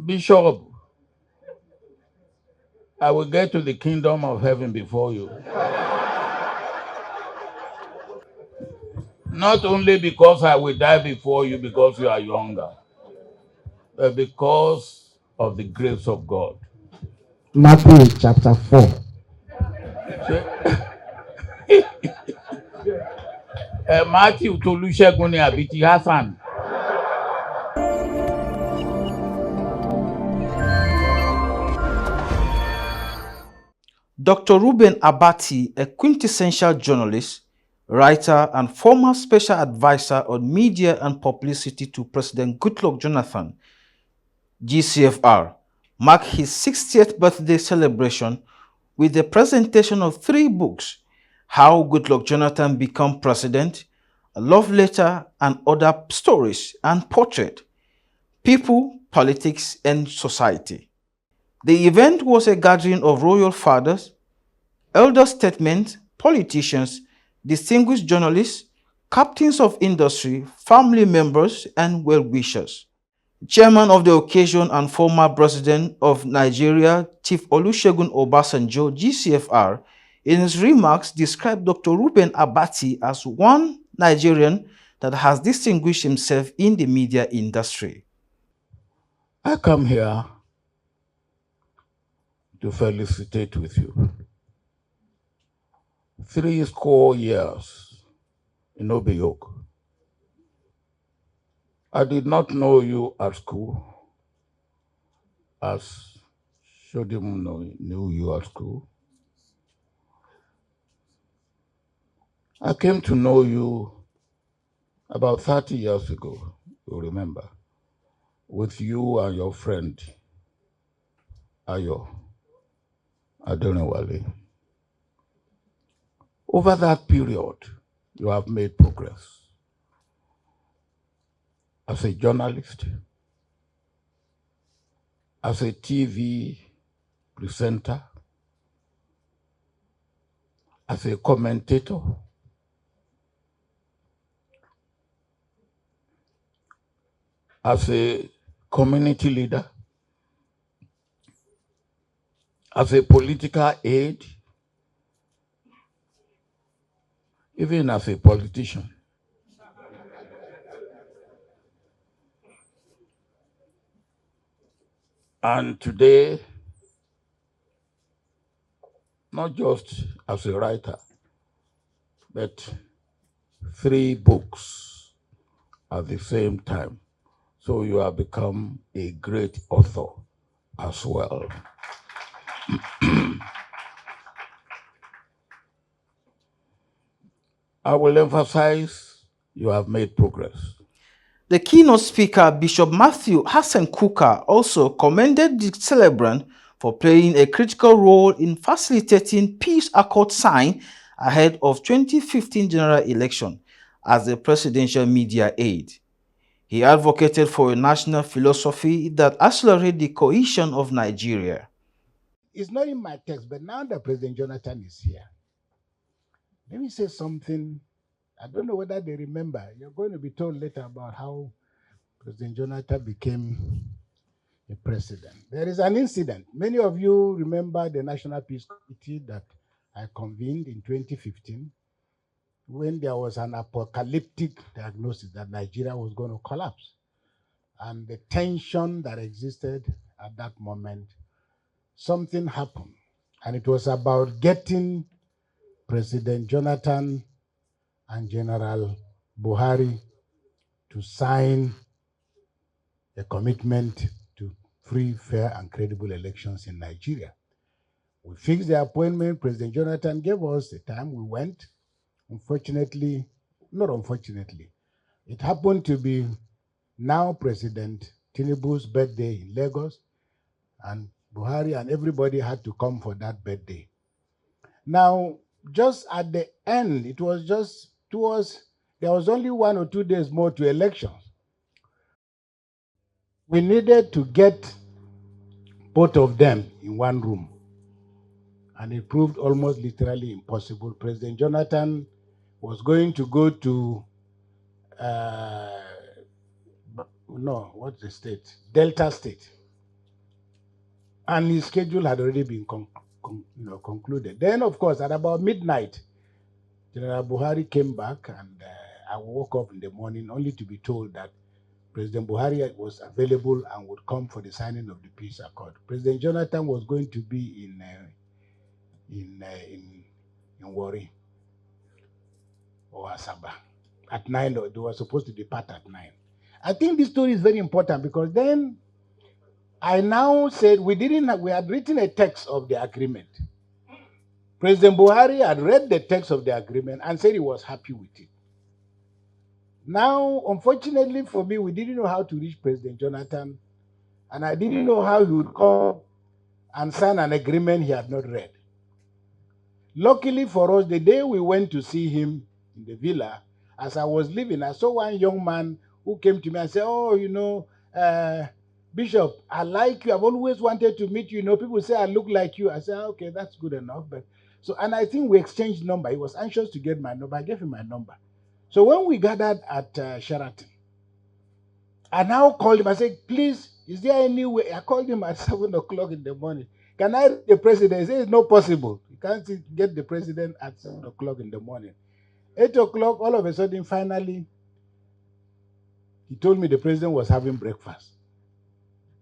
Bishop, I will get to the kingdom of heaven before you. Not only because I will die before you because you are younger, but because of the grace of God. Matthew chapter 4. Mathew to Olusegun Abiti Hassan. Dr. Reuben Abati, a quintessential journalist, writer, and former special advisor on media and publicity to President Goodluck Jonathan, GCFR, marked his 60th birthday celebration with the presentation of 3 books: How Goodluck Jonathan Became President, A Love Letter and Other Stories, and Portrait, People, Politics, and Society. The event was a gathering of royal fathers, elder statesmen, politicians, distinguished journalists, captains of industry, family members, and well-wishers. Chairman of the occasion and former President of Nigeria, Chief Olusegun Obasanjo, GCFR, in his remarks described Dr. Reuben Abati as one Nigerian that has distinguished himself in the media industry. I come here to felicitate with you. 70 years in Obeyok. I did not know you at school, as Shodimu knew you at school. I came to know you about 30 years ago, you remember, with you and your friend, Ayo Adonewale. Over that period, you have made progress. As a journalist, as a TV presenter, as a commentator, as a community leader, as a political aide, even as a politician. And today, not just as a writer, but 3 books at the same time. So you have become a great author as well. I will emphasize you have made progress. The keynote speaker, Bishop Mathew Kukah, also commended the celebrant for playing a critical role in facilitating peace accord sign ahead of 2015 general election as the presidential media aide. He advocated for a national philosophy that accelerates the cohesion of Nigeria. It's not in my text, but now that President Jonathan is here, let me say something. I don't know whether they remember. You're going to be told later about how President Jonathan became a president. There is an incident. Many of you remember the National Peace Committee that I convened in 2015 when there was an apocalyptic diagnosis that Nigeria was going to collapse. And the tension that existed at that moment, something happened. And it was about getting President Jonathan and General Buhari to sign a commitment to free, fair, and credible elections in Nigeria. We fixed the appointment. President Jonathan gave us the time. We went. Unfortunately, not unfortunately, it happened to be now President Tinubu's birthday in Lagos, and Buhari and everybody had to come for that birthday. Now, just at the end, it was just there was only 1 or 2 days more to elections. We needed to get both of them in one room, and it proved almost literally impossible. President Jonathan was going to go to what's the state? Delta State. and his schedule had already been concluded. Then, of course, at about midnight, General Buhari came back, and I woke up in the morning only to be told that President Buhari was available and would come for the signing of the peace accord. President Jonathan was going to be in Warri or Asaba at 9. They were supposed to depart at 9. I think this story is very important because then I now said we had written a text of the agreement. President Buhari had read the text of the agreement and said he was happy with it. Now, unfortunately for me, we didn't know how to reach President Jonathan, and I didn't know how he would come and sign an agreement he had not read. Luckily for us, the day we went to see him in the villa, as I was leaving, I saw one young man who came to me and said, "Oh, Bishop, I like you. I've always wanted to meet you. People say I look like you." I said, "Okay, that's good enough." And I think we exchanged number. He was anxious to get my number. I gave him my number. So when we gathered at Sheraton, I now called him. I said, "Please, is there any way?" I called him at 7 o'clock in the morning. "Can I reach the president?" He said, "It's not possible. You can't get the president at 7 o'clock in the morning." 8 o'clock, all of a sudden, finally, he told me the president was having breakfast.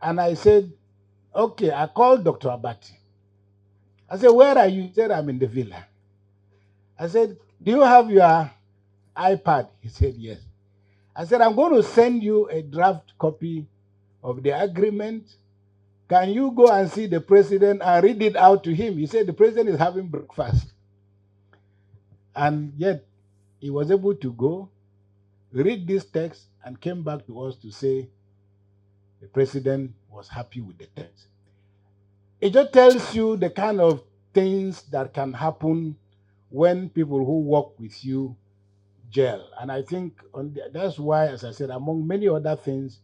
And I said, "Okay," I called Dr. Abati. I said, "Where are you?" He said, "I'm in the villa." I said, "Do you have your iPad?" He said, "Yes." I said, "I'm going to send you a draft copy of the agreement. Can you go and see the president and read it out to him?" He said, "The president is having breakfast." And yet, he was able to go, read this text, and came back to us to say the president was happy with the text. It just tells you the kind of things that can happen when people who work with you gel. And I think that's why, as I said, among many other things,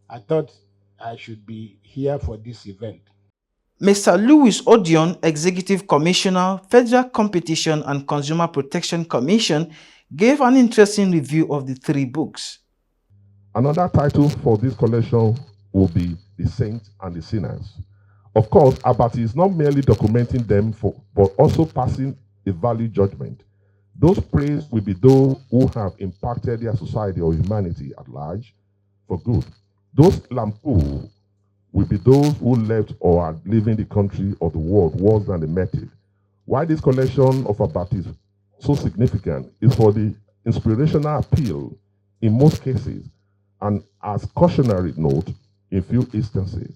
I thought I should be here for this event. Mr. Louis Odion, Executive Commissioner, Federal Competition and Consumer Protection Commission, gave an interesting review of the 3 books. Another title for this collection will be The Saints and the Sinners. Of course, Abati is not merely documenting them, but also passing a value judgment. Those praised will be those who have impacted their society or humanity at large for good. Those lampooned will be those who left or are leaving the country or the world worse than they met it. Why this collection of Abati is so significant is for the inspirational appeal in most cases, and as cautionary note in few instances.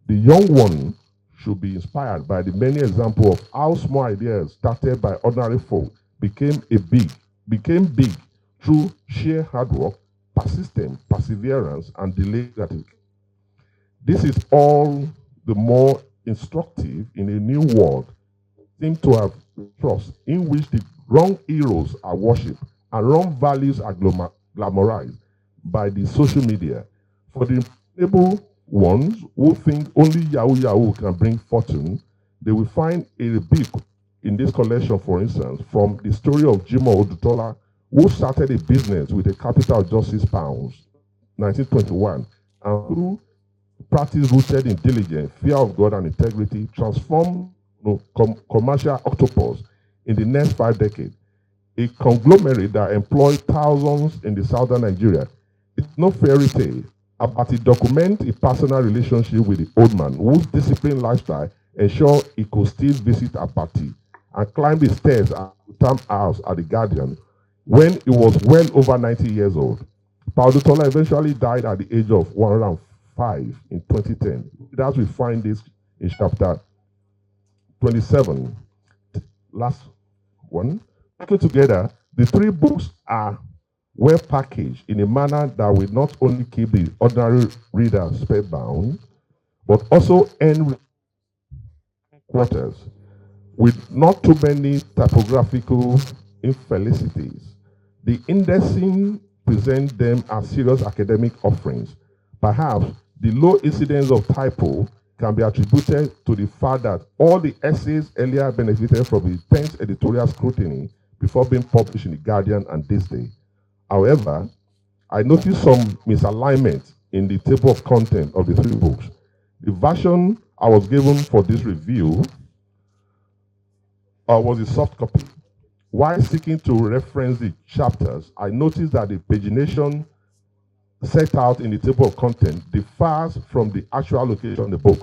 The young one should be inspired by the many examples of how small ideas started by ordinary folk became big through sheer hard work, persistence, perseverance, and delayed gratification. This is all the more instructive in a new world seem to have trust in which the wrong heroes are worshipped and wrong values are glamorized by the social media. For the able ones who think only Yahoo can bring fortune, they will find a rebuke in this collection, for instance, from the story of Jimoh Odutola, who started a business with a capital of just £6, 1921, and through practice rooted in diligence, fear of God, and integrity, transformed commercial octopus in the next 5 decades. A conglomerate that employed thousands in the southern Nigeria. It's no fairy tale. Abati documents a personal relationship with the old man whose disciplined lifestyle ensured he could still visit Abati and climb the stairs at the townhouse at the Guardian when he was well over 90 years old. Paudutola eventually died at the age of 105 in 2010. That's we find this in chapter 27. Last one. Taken together, the 3 books are well packaged in a manner that will not only keep the ordinary reader spellbound, but also end quarters with not too many typographical infelicities. The indexing presents them as serious academic offerings. Perhaps the low incidence of typo can be attributed to the fact that all the essays earlier benefited from intense editorial scrutiny before being published in The Guardian and This Day. However, I noticed some misalignment in the table of content of the 3 books. The version I was given for this review was a soft copy. While seeking to reference the chapters, I noticed that the pagination set out in the table of content differs from the actual location of the book.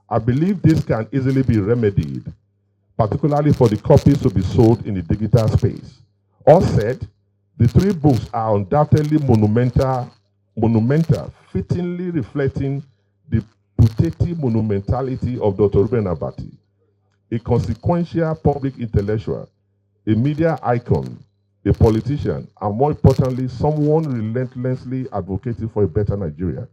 I believe this can easily be remedied, particularly for the copies to be sold in the digital space. All said, the three books are undoubtedly monumental, fittingly reflecting the putative monumentality of Dr. Reuben Abati, a consequential public intellectual, a media icon, a politician, and more importantly, someone relentlessly advocating for a better Nigeria.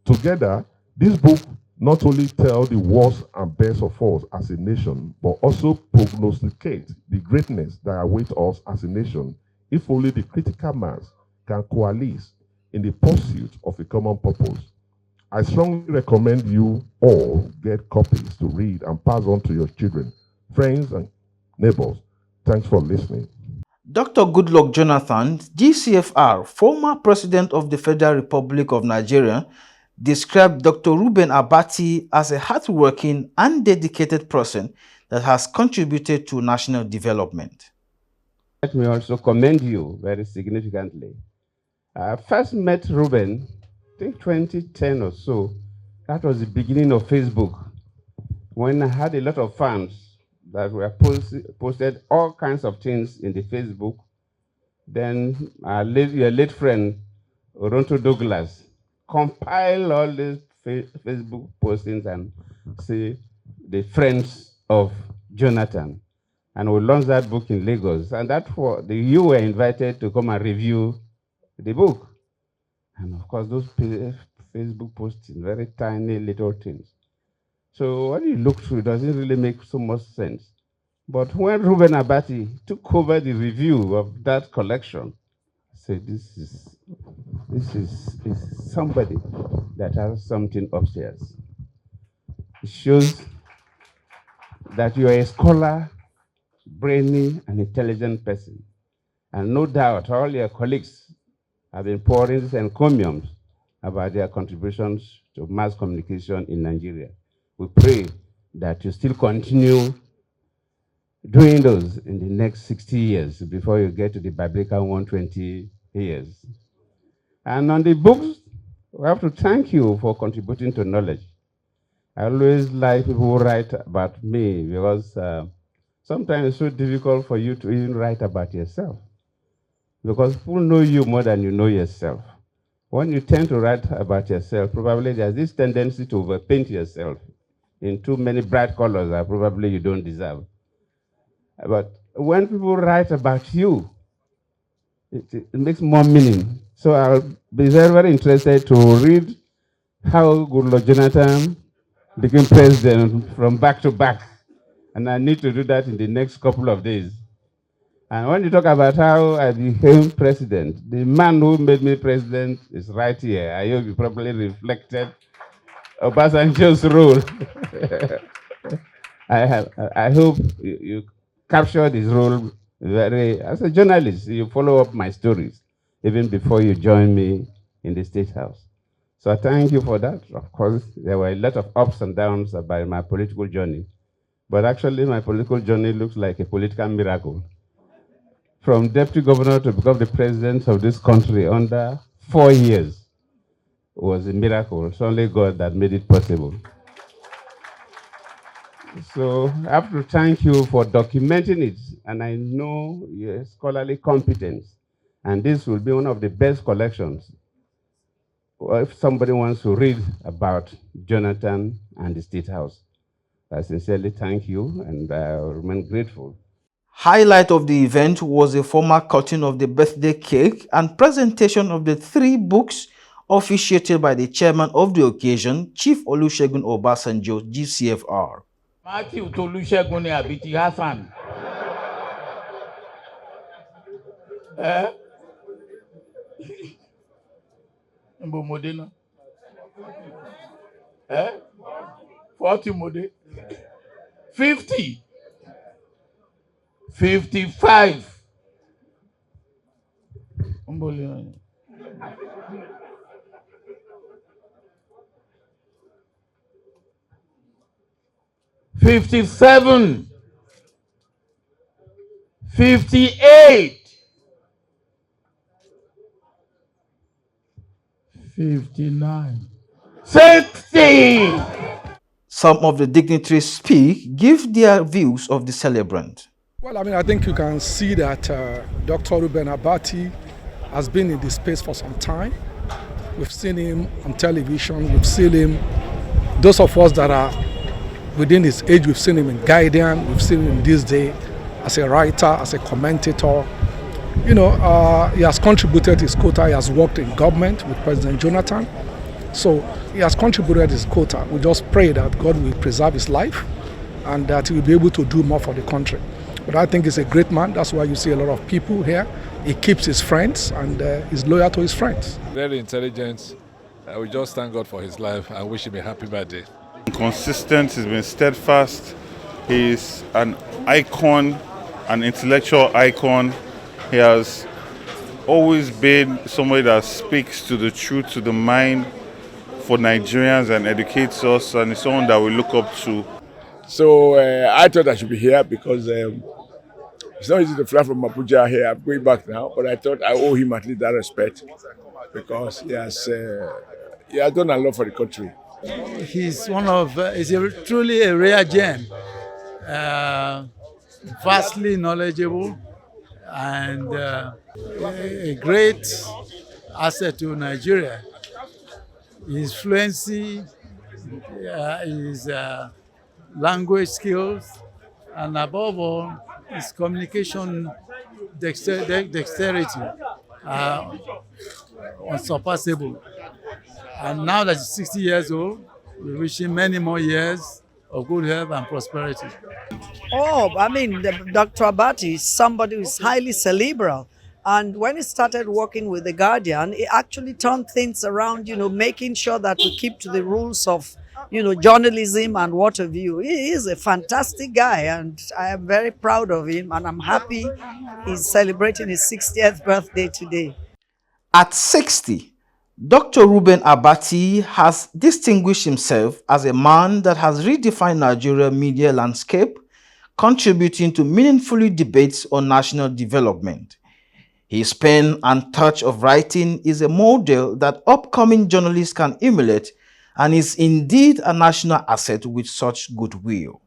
Together, this book not only tells the worst and best of us as a nation, but also prognosticates the greatness that awaits us as a nation if only the critical mass can coalesce in the pursuit of a common purpose. I strongly recommend you all get copies to read and pass on to your children, friends, and neighbors. Thanks for listening. Dr. Goodluck Jonathan, GCFR, former President of the Federal Republic of Nigeria, described Dr. Reuben Abati as a hardworking and dedicated person that has contributed to national development. Let me also commend you very significantly. I first met Reuben, I think 2010 or so. That was the beginning of Facebook, when I had a lot of fans that were posted all kinds of things in the Facebook. Then your late friend, Oronto Douglas, compiled all these Facebook postings and say the friends of Jonathan. And we launched that book in Lagos. And you were invited to come and review the book. And of course, those Facebook posts, very tiny little things. So when you look through, it doesn't really make so much sense. But when Reuben Abati took over the review of that collection, I said, this is somebody that has something upstairs. It shows that you are a scholar, brainy, and intelligent person. And no doubt all your colleagues have been pouring encomiums about their contributions to mass communication in Nigeria. We pray that you still continue doing those in the next 60 years before you get to the biblical 120 years. And on the books, we have to thank you for contributing to knowledge. I always like people who write about me because sometimes it's so difficult for you to even write about yourself, because people know you more than you know yourself. When you tend to write about yourself, probably there's this tendency to overpaint yourself in too many bright colors that probably you don't deserve. But when people write about you, it makes more meaning. So I'll be very, very interested to read how Goodluck Jonathan became president from back to back. And I need to do that in the next couple of days. And when you talk about how I became president, the man who made me president is right here. I hope you probably reflected Obasanjo's role. I hope you captured his role as a journalist. You follow up my stories even before you join me in the State House. So I thank you for that. Of course, there were a lot of ups and downs about my political journey. But actually, my political journey looks like a political miracle. From deputy governor to become the president of this country under 4 years was a miracle. It's only God that made it possible. So I have to thank you for documenting it. And I know your scholarly competence. And this will be one of the best collections. If somebody wants to read about Jonathan and the State House, I sincerely thank you and I remain grateful. Highlight of the event was a formal cutting of the birthday cake and presentation of the 3 books officiated by the chairman of the occasion, Chief Olusegun Obasanjo, GCFR. Mathew Olusegun Abiti Hassan. Mbo Modena. 40 Mode. 50. 55. 57, 58, 59, 60. Some of the dignitaries speak, give their views of the celebrant. Well, I mean, I think you can see that Dr. Reuben Abati has been in this space for some time. We've seen him on television, we've seen him, those of us that are within his age, we've seen him in Guardian, we've seen him this day as a writer, as a commentator. You know, he has contributed his quota, he has worked in government with President Jonathan. So he has contributed his quota. We just pray that God will preserve his life and that he will be able to do more for the country. But I think he's a great man. That's why you see a lot of people here. He keeps his friends and is loyal to his friends. Very intelligent. We just thank God for his life and wish him a happy birthday. Consistent, he's been steadfast. He's an icon, an intellectual icon. He has always been somebody that speaks to the truth, to the mind for Nigerians and educates us, and it's someone that we look up to. So I thought I should be here because it's not easy to fly from Abuja here. I'm going back now, but I thought I owe him at least that respect because he has done a lot for the country. He's truly a rare gem, vastly knowledgeable, and a great asset to Nigeria. His fluency, his language skills, and above all, his communication dexterity are unsurpassable. And now that he's 60 years old, we wish him many more years of good health and prosperity. Oh, I mean, Dr. Abati is somebody who is highly cerebral. And when he started working with The Guardian, he actually turned things around, you know, making sure that we keep to the rules of, you know, journalism and what have you. He is a fantastic guy, and I am very proud of him, and I'm happy he's celebrating his 60th birthday today. At 60, Dr. Reuben Abati has distinguished himself as a man that has redefined Nigeria's media landscape, contributing to meaningful debates on national development. His pen and touch of writing is a model that upcoming journalists can emulate and is indeed a national asset with such goodwill.